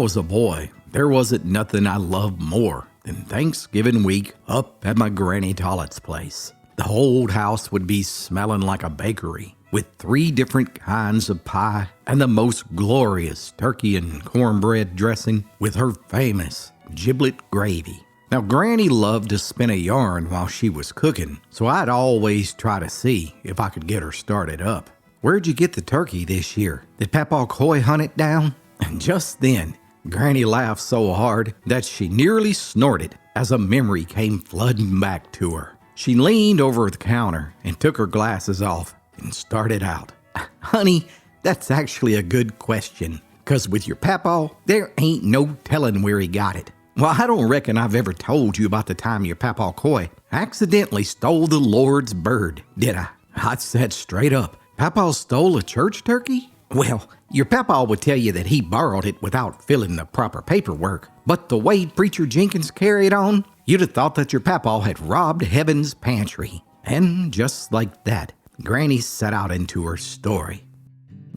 was a boy, there wasn't nothing I loved more than Thanksgiving week up at my Granny Tollett's place. The old house would be smelling like a bakery, with 3 different kinds of pie and the most glorious turkey and cornbread dressing with her famous giblet gravy. Now, Granny loved to spin a yarn while she was cooking, so I'd always try to see if I could get her started up. "Where'd you get the turkey this year? Did Papa Coy hunt it down?" And just then, Granny laughed so hard that she nearly snorted as a memory came flooding back to her. She leaned over the counter and took her glasses off and started out. "Honey, that's actually a good question, 'cause with your Papa, there ain't no telling where he got it. Well, I don't reckon I've ever told you about the time your Papa Coy accidentally stole the Lord's bird, did I? I said straight up, Papa stole a church turkey? Well, your Papa would tell you that he borrowed it without filling the proper paperwork, but the way Preacher Jenkins carried on, you'd have thought that your Papa had robbed heaven's pantry." And just like that, Granny set out into her story.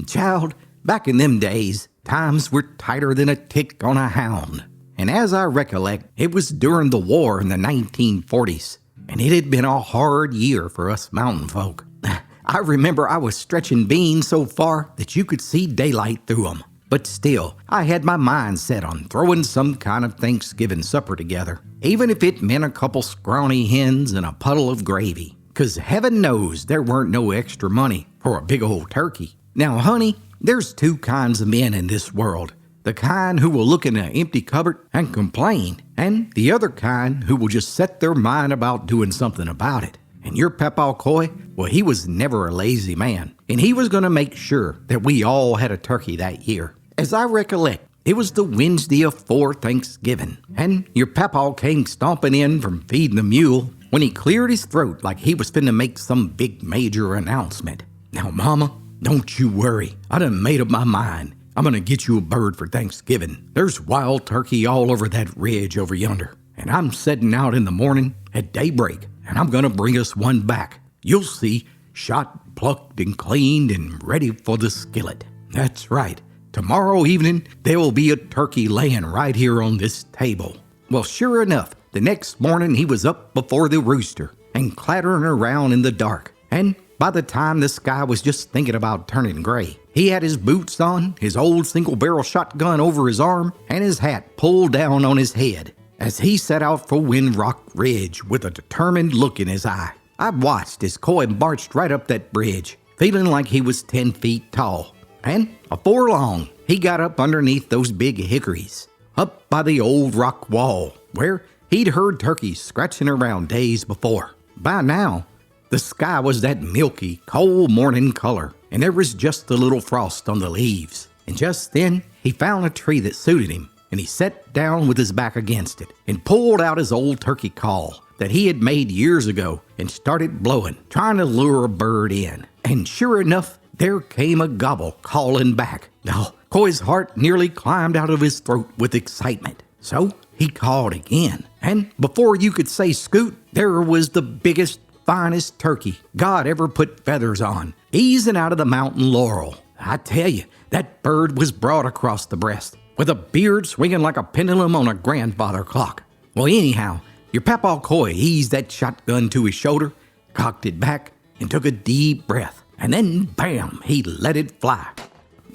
"Child, back in them days, times were tighter than a tick on a hound. And as I recollect, it was during the war in the 1940s, and it had been a hard year for us mountain folk. I remember I was stretching beans so far that you could see daylight through 'em. But still, I had my mind set on throwing some kind of Thanksgiving supper together, even if it meant a couple scrawny hens and a puddle of gravy, 'cause heaven knows there weren't no extra money for a big old turkey. Now, honey, there's 2 kinds of men in this world. The kind who will look in an empty cupboard and complain, and the other kind who will just set their mind about doing something about it. And your Papa Coy, well, he was never a lazy man, and he was going to make sure that we all had a turkey that year. As I recollect, it was the Wednesday afore Thanksgiving, and your Papa came stomping in from feeding the mule when he cleared his throat like he was finna make some big major announcement. Now, Mama, don't you worry. I done made up my mind. I'm gonna get you a bird for Thanksgiving. There's wild turkey all over that ridge over yonder, and I'm setting out in the morning at daybreak, and I'm gonna bring us one back. You'll see, shot, plucked, and cleaned, and ready for the skillet. That's right. Tomorrow evening, there will be a turkey laying right here on this table." Well, sure enough, the next morning he was up before the rooster and clattering around in the dark, and by the time the sky was just thinking about turning gray, he had his boots on, his old single-barrel shotgun over his arm, and his hat pulled down on his head as he set out for Wind Rock Ridge with a determined look in his eye. I watched as Coy marched right up that bridge, feeling like he was 10 feet tall. And afore long, he got up underneath those big hickories, up by the old rock wall, where he'd heard turkeys scratching around days before. By now, the sky was that milky, cold morning color, and there was just a little frost on the leaves. And just then, he found a tree that suited him, and he sat down with his back against it and pulled out his old turkey call that he had made years ago and started blowing, trying to lure a bird in. And sure enough, there came a gobble calling back. Now, Coy's heart nearly climbed out of his throat with excitement. So he called again, and before you could say scoot, there was the biggest, finest turkey God ever put feathers on, easing out of the mountain laurel. I tell you, that bird was broad across the breast, with a beard swinging like a pendulum on a grandfather clock. Well, anyhow, your Papa Coy eased that shotgun to his shoulder, cocked it back, and took a deep breath, and then bam, he let it fly.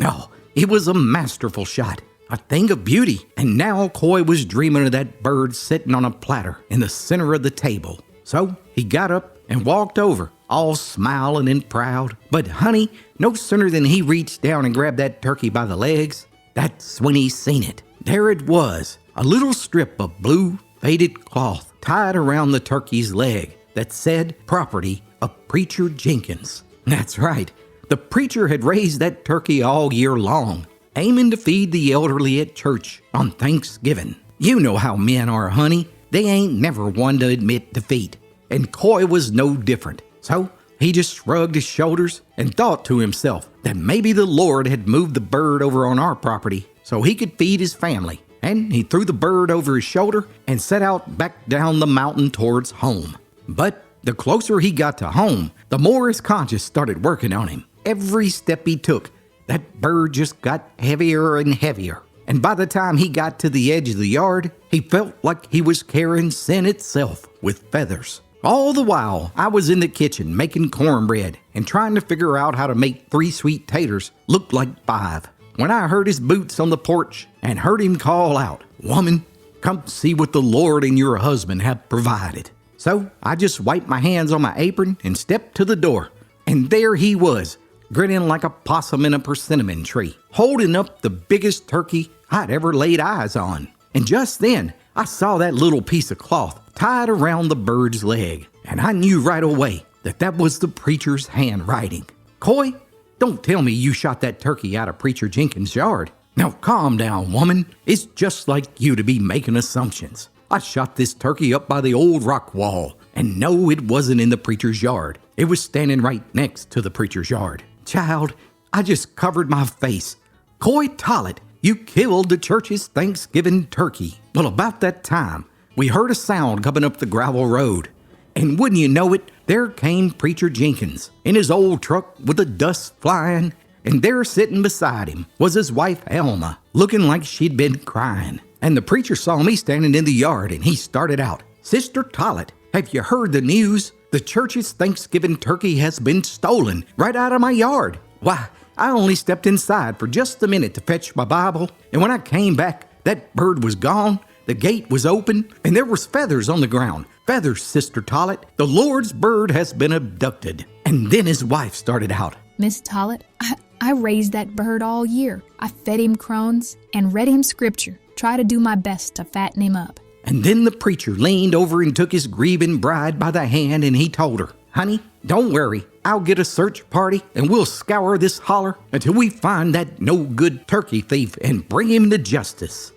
Oh, it was a masterful shot, a thing of beauty, and now Coy was dreaming of that bird sitting on a platter in the center of the table. So he got up and walked over, all smiling and proud. But honey, no sooner than he reached down and grabbed that turkey by the legs, that's when he seen it. There it was, a little strip of blue faded cloth tied around the turkey's leg that said property of Preacher Jenkins. That's right, the preacher had raised that turkey all year long, aiming to feed the elderly at church on Thanksgiving. You know how men are, honey. They ain't never one to admit defeat. And Coy was no different. So he just shrugged his shoulders and thought to himself that maybe the Lord had moved the bird over on our property so he could feed his family. And he threw the bird over his shoulder and set out back down the mountain towards home. But the closer he got to home, the more his conscience started working on him. Every step he took, that bird just got heavier and heavier. and by the time he got to the edge of the yard, he felt like he was carrying sin itself with feathers. All the while, I was in the kitchen making cornbread and trying to figure out how to make 3 sweet taters look like 5. When I heard his boots on the porch and heard him call out, "Woman, come see what the Lord and your husband have provided." So I just wiped my hands on my apron and stepped to the door. And there he was, grinning like a possum in a persimmon tree, holding up the biggest turkey I'd ever laid eyes on. And just then, I saw that little piece of cloth tied around the bird's leg, and I knew right away that that was the preacher's handwriting. "Coy, don't tell me you shot that turkey out of Preacher Jenkins' yard." "Now calm down, woman. It's just like you to be making assumptions. I shot this turkey up by the old rock wall, and no, it wasn't in the preacher's yard. It was standing right next to the preacher's yard." "Child, I just covered my face. Coy Tollett, you killed the church's Thanksgiving turkey." Well, about that time, we heard a sound coming up the gravel road. And wouldn't you know it, there came Preacher Jenkins in his old truck with the dust flying. And there sitting beside him was his wife Alma, looking like she'd been crying. And the preacher saw me standing in the yard and he started out, "Sister Tollett, have you heard the news? The church's Thanksgiving turkey has been stolen right out of my yard." Why, I only stepped inside for just a minute to fetch my Bible, and when I came back, that bird was gone, the gate was open, and there was feathers on the ground. "Feathers, Sister Tollett. The Lord's bird has been abducted." And then his wife started out, "Miss Tollett, I raised that bird all year. I fed him crumbs and read him scripture. Try to do my best to fatten him up." And then the preacher leaned over and took his grieving bride by the hand and he told her, "Honey, don't worry. I'll get a search party and we'll scour this holler until we find that no-good turkey thief and bring him to justice."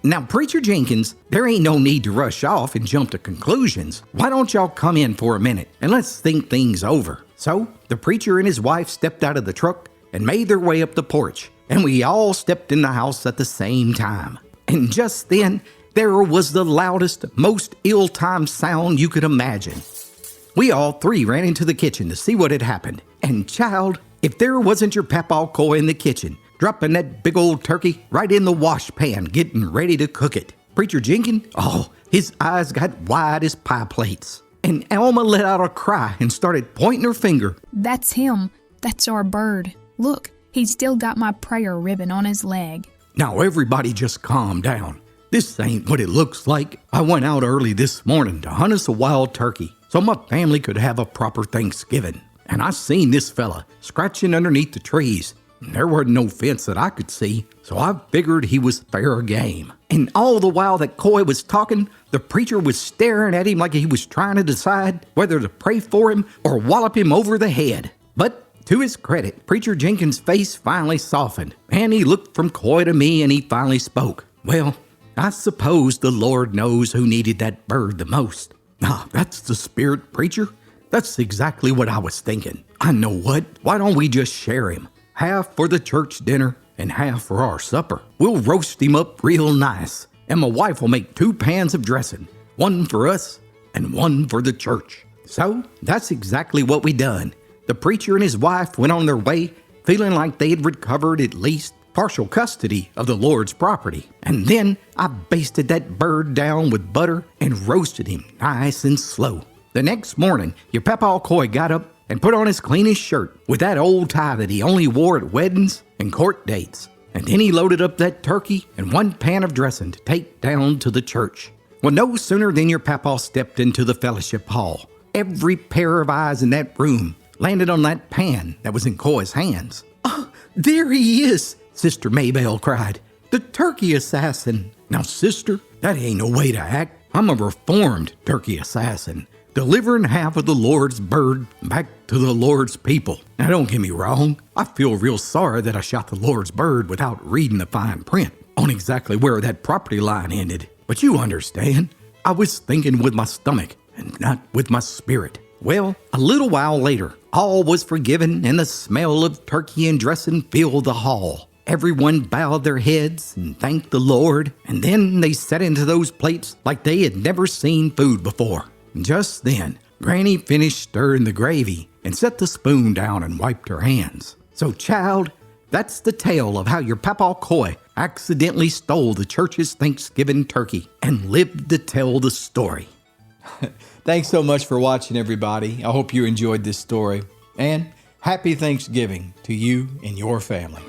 Now, Preacher Jenkins, there ain't no need to rush off and jump to conclusions. Why don't y'all come in for a minute and let's think things over? So the preacher and his wife stepped out of the truck and made their way up the porch, and we all stepped in the house at the same time. And just then, there was the loudest, most ill-timed sound you could imagine. We all 3 ran into the kitchen to see what had happened. And child, if there wasn't your Papaw Coy in the kitchen, dropping that big old turkey right in the wash pan, getting ready to cook it. Preacher Jenkins, oh, his eyes got wide as pie plates. And Alma let out a cry and started pointing her finger. "That's him. That's our bird. Look, he's still got my prayer ribbon on his leg." Now everybody just calm down. This ain't what it looks like. I went out early this morning to hunt us a wild turkey so my family could have a proper Thanksgiving. And I seen this fella scratching underneath the trees. There wasn't no fence that I could see, so I figured he was fair game. And all the while that Coy was talking, the preacher was staring at him like he was trying to decide whether to pray for him or wallop him over the head. But to his credit, Preacher Jenkins' face finally softened, and he looked from Coy to me and he finally spoke. "Well, I suppose the Lord knows who needed that bird the most." "Ah, that's the spirit, preacher. That's exactly what I was thinking. I know what. Why don't we just share him? Half for the church dinner and half for our supper. We'll roast him up real nice, and my wife will make 2 pans of dressing, one for us and one for the church." So that's exactly what we done. The preacher and his wife went on their way, feeling like they had recovered at least partial custody of the Lord's property. And then I basted that bird down with butter and roasted him nice and slow. The next morning, your Papaw Coy got up and put on his cleanest shirt with that old tie that he only wore at weddings and court dates. And then he loaded up that turkey and 1 pan of dressing to take down to the church. Well, no sooner than your Papaw stepped into the fellowship hall, every pair of eyes in that room landed on that pan that was in Coy's hands. "Oh, there he is," Sister Maybelle cried. "The turkey assassin." Now, sister, that ain't no way to act. I'm a reformed turkey assassin, delivering half of the Lord's bird back to the Lord's people. Now, don't get me wrong. I feel real sorry that I shot the Lord's bird without reading the fine print on exactly where that property line ended. But you understand, I was thinking with my stomach and not with my spirit. Well, a little while later, all was forgiven and the smell of turkey and dressing filled the hall. Everyone bowed their heads and thanked the Lord, and then they set into those plates like they had never seen food before. Just then, Granny finished stirring the gravy and set the spoon down and wiped her hands. So, child, That's the tale of how your Papaw Coy accidentally stole the church's Thanksgiving turkey and lived to tell the story. Thanks so much for watching, everybody. I hope you enjoyed this story. And happy Thanksgiving to you and your family.